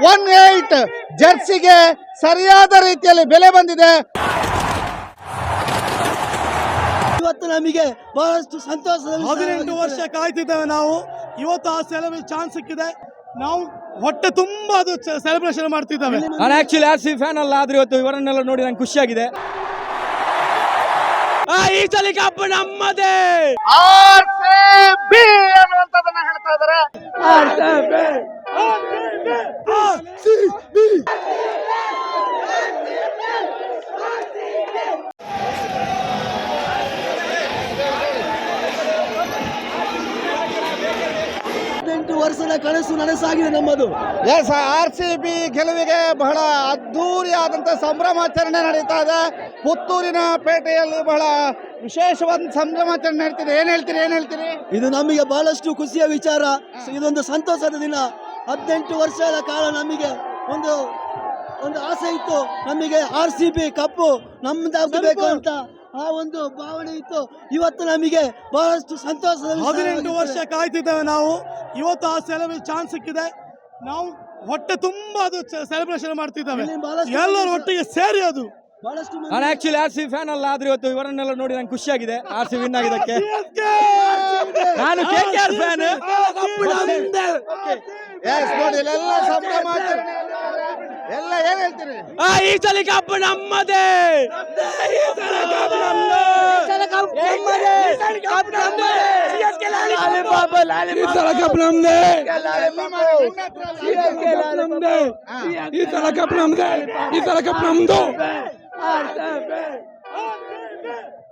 18 ಜರ್ಸಿಗೆ ಸರಿಯಾದ ರೀತಿಯಲ್ಲಿ ಬೆಲೆ ಬಂದಿದೆ. ಇವತ್ತು ನಮಗೆ ಬಹಳಷ್ಟು ಸಂತೋಷ. 18 ವರ್ಷ ಕಾಯ್ತಿದ್ದೇವೆ ನಾವು. ಇವತ್ತು ಆ ಸೆಲೆಬ್ರೇಷನ್ ಚಾನ್ಸ್ ಸಿಕ್ಕಿದೆ. ನಾವು ಹೊಟ್ಟೆ ತುಂಬಾ ಅದು ಸೆಲೆಬ್ರೇಷನ್ ಮಾಡ್ತಿದ್ದೇವೆ. ನಾನು ಆಕ್ಚುಲಿ ಆರ್ ಸಿ ಫ್ಯಾನ್ ಅಲ್ಲ, ಆದ್ರೆ ಇವತ್ತು ಇವರನ್ನೆಲ್ಲ ನೋಡಿ ನಂಗೆ ಖುಷಿಯಾಗಿದೆ. ಈ ಸಲ ಕಪ್ ನಮ್ಮದೇ. ಆರ್‌ಸಿಬಿ ಅನ್ನುವಂಥದ್ದನ್ನ ಹೇಳ್ತಾ ಇದ್ದಾರೆ. ವರ್ಷದ ಕನಸು ನನಸಾಗಿದೆ ನಮ್ಮದು. ಎಸ್, ಆರ್‌ಸಿಬಿ ಗೆಲುವಿಗೆ ಬಹಳ ಅದ್ದೂರಿಯಾದಂಥ ಸಂಭ್ರಮಾಚರಣೆ ನಡೀತಾ ಇದೆ. ಪುತ್ತೂರಿನ ಪೇಟೆಯಲ್ಲಿ ಬಹಳ ವಿಶೇಷವಾದ ಸಂಭ್ರಮಾಚರಣೆ ನಡೀತಿದೆ. ಏನ್ ಹೇಳ್ತೀರಿ? ಇದು ನಮಗೆ ಬಹಳಷ್ಟು ಖುಷಿಯ ವಿಚಾರ. ಇದೊಂದು ಸಂತೋಷದ ದಿನ. 18 ವರ್ಷಗಳ ಕಾಲ ನಮಗೆ ಒಂದು ಆಸೆ ಇತ್ತು, ನಮಗೆ RCB ಕಪ್ಪು ನಮ್ದಾಗಬೇಕು ಅಂತ ಆ ಒಂದು ಭಾವನೆ ಇತ್ತು. ಇವತ್ತು ನಮಗೆ ಬಹಳಷ್ಟು ಸಂತೋಷದ. 18 ವರ್ಷ ಕಾಯ್ತಿದ್ದೇವೆ ನಾವು. ಇವತ್ತು ಆ ಸೆಲೆಬ್ರೇಷನ್ ಚಾನ್ಸ್ ಸಿಕ್ಕಿದೆ. ನಾವು ಹೊಟ್ಟೆ ತುಂಬಾ ಅದು ಸೆಲೆಬ್ರೇಷನ್ ಮಾಡ್ತಿದ್ದೇವೆ. ಎಲ್ಲರೂ ಒಟ್ಟಿಗೆ ಸೇರಿ ಅದು. ನಾನು ಆಕ್ಚುಲಿ ಆರ್ ಸಿ ಫ್ಯಾನ್ ಅಲ್ಲ, ಆದ್ರೆ ಇವತ್ತು ಇವರನ್ನೆಲ್ಲ ನೋಡಿ ನಂಗೆ ಖುಷಿಯಾಗಿದೆ. ಆರ್ ಸಿ ವಿನ್ ಆಗಿದ್ದಕ್ಕೆ. ನಾನು KKR ಫ್ಯಾನ್. ನೋಡಿ ಎಲ್ಲ ಸಂಭ್ರಮಾಚರಣೆ ಎಲ್ಲ ಏನ್ ಹೇಳ್ತೀರಿ? ಈ ಸಲ ಕಪ್ ನಮ್ಮದೇ. ಈ ಸಲ ಕಪ್ ನಮ್ಮದೇ.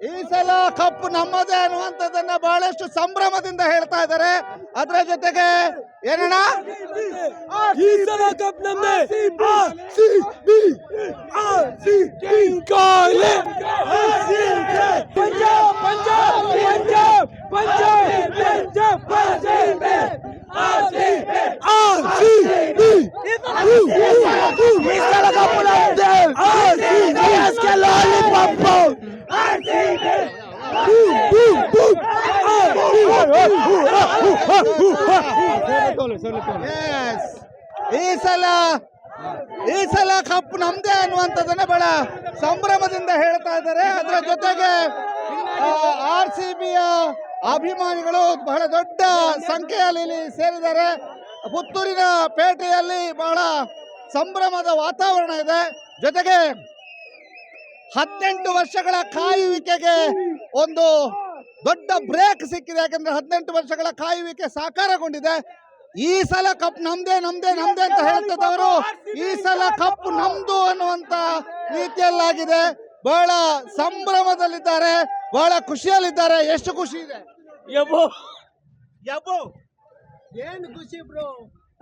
ಈ ಸಲ ಕಪ್ ನಮ್ಮದೇ ಅನ್ನುವಂಥದ್ದನ್ನ ಬಹಳಷ್ಟು ಸಂಭ್ರಮದಿಂದ ಹೇಳ್ತಾ ಇದ್ದಾರೆ. ಅದರ ಜೊತೆಗೆ ಏನಣ್ಣ, ಈ ಸಲ ಕಪ್ ನಮ್ಮದೇ. ಈ ಸಲ ಕಪ್ ನಮ್ದೇ ಅನ್ನುವಂಥದ್ದನ್ನ ಬಹಳ ಸಂಭ್ರಮದಿಂದ ಹೇಳ್ತಾ ಇದ್ದಾರೆ. ಅದರ ಜೊತೆಗೆ RCBಯ ಅಭಿಮಾನಿಗಳು ಬಹಳ ದೊಡ್ಡ ಸಂಖ್ಯೆಯಲ್ಲಿ ಇಲ್ಲಿ ಸೇರಿದ್ದಾರೆ. ಪುತ್ತೂರಿನ ಪೇಟೆಯಲ್ಲಿ ಬಹಳ ಸಂಭ್ರಮದ ವಾತಾವರಣ ಇದೆ. ಜೊತೆಗೆ 18 ವರ್ಷಗಳ ಕಾಯುವಿಕೆಗೆ ಒಂದು ದೊಡ್ಡ ಬ್ರೇಕ್ ಸಿಕ್ಕಿದೆ. ಯಾಕಂದ್ರೆ 18 ವರ್ಷಗಳ ಕಾಯುವಿಕೆ ಸಾಕಾರಗೊಂಡಿದೆ. ಈ ಸಲ ಕಪ್ ನಮ್ದೇ ಅಂತ ಹೇಳ್ತಿದ್ದವರು ಈ ಸಲ ಕಪ್ ನಮ್ದು ಅನ್ನುವಂತ ರೀತಿಯಲ್ಲಾಗಿದೆ. ಬಹಳ ಸಂಭ್ರಮದಲ್ಲಿದ್ದಾರೆ, ಬಹಳ ಖುಷಿಯಲ್ಲಿದ್ದಾರೆ. ಎಷ್ಟು ಖುಷಿ ಇದೆ? ಯಬ್ಬೋ ಏನು ಖುಷಿ ಬ್ರೋ,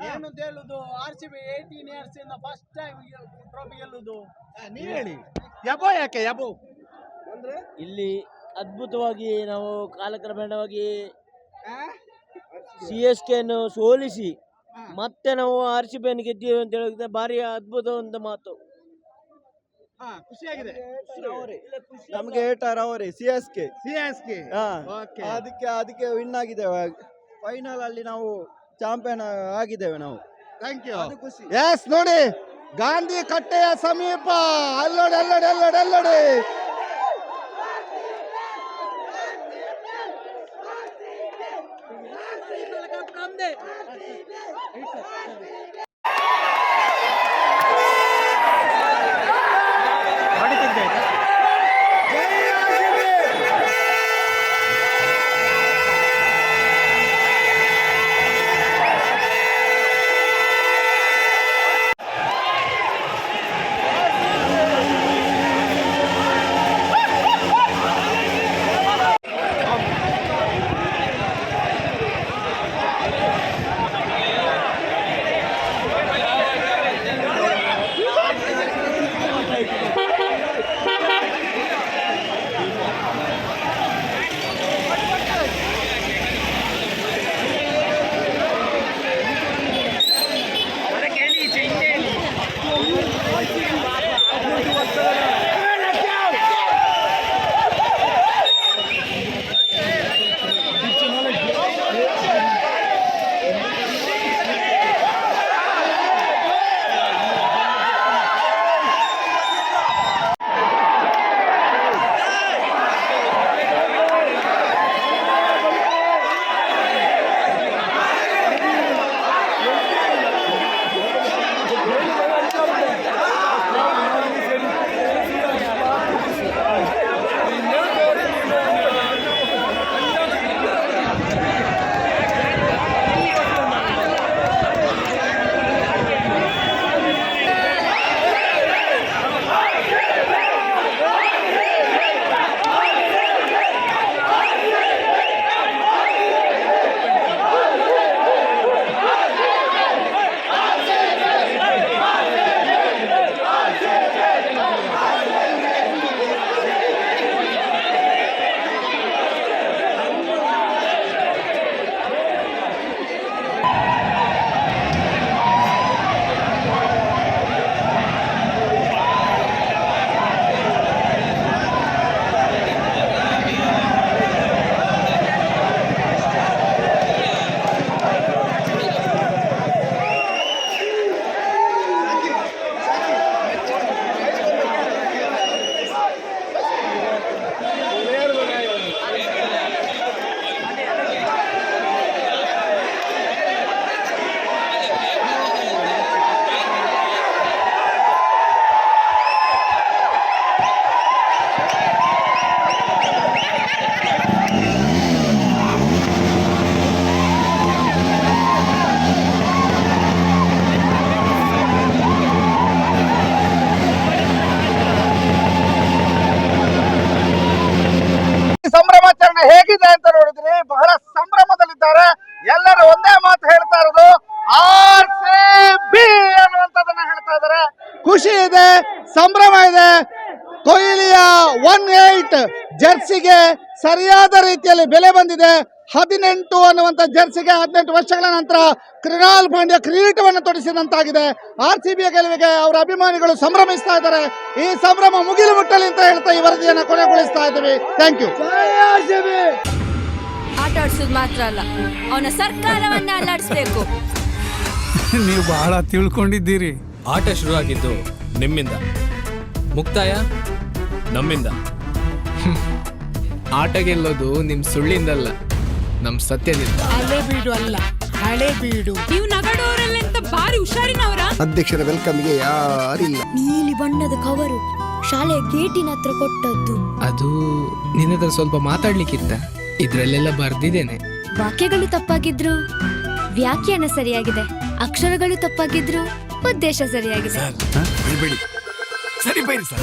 ಏನು ಹೇಳುದು. RCB 18 years ಇಂದ ಫಸ್ಟ್ ಟೈಮ್ ಟ್ರೋಫಿ ಗೆಲ್ಲುದು. ನೀವ್ ಹೇಳಿ, ಯಬೋ ಯಾಕೆ? ಯಬೋ ಅಂದ್ರೆ ಇಲ್ಲಿ ಅದ್ಭುತವಾಗಿ ನಾವು ಕಾಲಕ್ರಮೇಣವಾಗಿ CSK ಅನ್ನು ಸೋಲಿಸಿ ಮತ್ತೆ ನಾವು RCB ಅನ್ನು ಗೆದ್ದೀವಿ ಅಂತ ಹೇಳಿದ್ರೆ ಭಾರಿ ಅದ್ಭುತ ಒಂದು ಮಾತು. ಖುಷಿಯಾಗಿದೆ ನಮ್ಗೆ ಹೇಳ್ತಾರ ಅವರೇ CSK ಅದಕ್ಕೆ ವಿನ್ ಆಗಿದ್ದೇವೆ. ಫೈನಲ್ ಅಲ್ಲಿ ನಾವು ಚಾಂಪಿಯನ್ ಆಗಿದ್ದೇವೆ ನಾವು. Thank you. ಎಸ್, ನೋಡಿ ಗಾಂಧಿ ಕಟ್ಟೆಯ ಸಮೀಪ ಅಲ್ಲೋಡಿ ಎಲ್ಲರೂ ಒಂದೇ ಮಾತು ಹೇಳ್ತಾ ಇರೋದು RCB ಅನ್ನುವಂಥದ್ದನ್ನ ಹೇಳ್ತಾ ಇದ್ದಾರೆ. ಖುಷಿ ಇದೆ, ಸಂಭ್ರಮ ಇದೆ. ಕೊಹ್ಲಿಯ 18 ಜರ್ಸಿಗೆ ಸರಿಯಾದ ರೀತಿಯಲ್ಲಿ ಬೆಲೆ ಬಂದಿದೆ. 18 ಅನ್ನುವಂಥ ಜರ್ಸಿಗೆ 18 ವರ್ಷಗಳ ನಂತರ ಕೃಣಾಲ್ ಪಾಂಡ್ಯ ಕಿರೀಟವನ್ನು ತೊಡಿಸಿದಂತಾಗಿದೆ. RCB ಗೆಲುವಿಗೆ ಅವರ ಅಭಿಮಾನಿಗಳು ಸಂಭ್ರಮಿಸ್ತಾ ಇದ್ದಾರೆ. ಈ ಸಂಭ್ರಮ ಮುಗಿಲು ಮುಟ್ಟಲಿ ಅಂತ ಹೇಳ್ತಾ ಈ ವರದಿಯನ್ನು ಕೊನೆಗೊಳಿಸ್ತಾ ಇದ್ದೀವಿ. Thank you. ಆಟ ಆಡ್ಸೋದು ಮಾತ್ರ ಅಲ್ಲ, ಅವನ ಸರ್ಕಾರವನ್ನ ಅಲ್ಲಾಡಿಸ್ಬೇಕು. ನೀವು ಬಹಳ ತಿಳ್ಕೊಂಡಿದ್ದೀರಿ. ಆಟ ಶುರುವಾಗಿದ್ದು ನಿಮ್ಮಿಂದ, ಮುಕ್ತಾಯ ನಮ್ಮಿಂದ. ಆಟ ಗೆಲ್ಲೋದು ನಿಮ್ ಸುಳ್ಳಿಂದಲ್ಲ, ನಮ್ ಸತ್ಯದಿಂದ. ಹಳೆ ಬೀಡು ಅಲ್ಲ, ಹಳೆ ಬೀಡು. ನೀವು ನಗಡೋರಲ್ಲಂತ ಭಾರಿ ಹುಷಾರಿನವರ. ಅಧ್ಯಕ್ಷರ ವೆಲ್ಕಮ್ಗೆ ಯಾರಿಲ್ಲ. ನೀಲಿ ಬಣ್ಣದ ಕವರು ಶಾಲೆಯ ಗೇಟಿನ ಹತ್ರ ಕೊಟ್ಟದ್ದು. ಅದು ನಿನ್ನ ಹತ್ರ ಸ್ವಲ್ಪ ಮಾತಾಡ್ಲಿಕ್ಕಿತ್ತ, ಇದ್ರಲ್ಲೆಲ್ಲ ಬರ್ದಿದ್ದೇನೆ. ವಾಕ್ಯಗಳು ತಪ್ಪಾಗಿದ್ರು ವ್ಯಾಖ್ಯಾನ ಸರಿಯಾಗಿದೆ, ಅಕ್ಷರಗಳು ತಪ್ಪಾಗಿದ್ರು ಉದ್ದೇಶ ಸರಿಯಾಗಿದೆ. ಸರಿ ಬೈರಿ ಸರ್.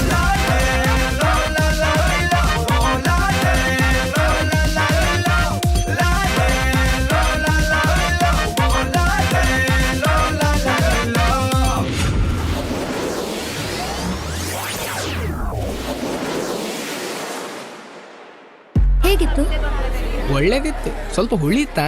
ಹೇಗಿತ್ತು? ಒಳ್ಳೇದಿತ್ತು, ಸ್ವಲ್ಪ ಹುಳಿ ಇತ್ತ.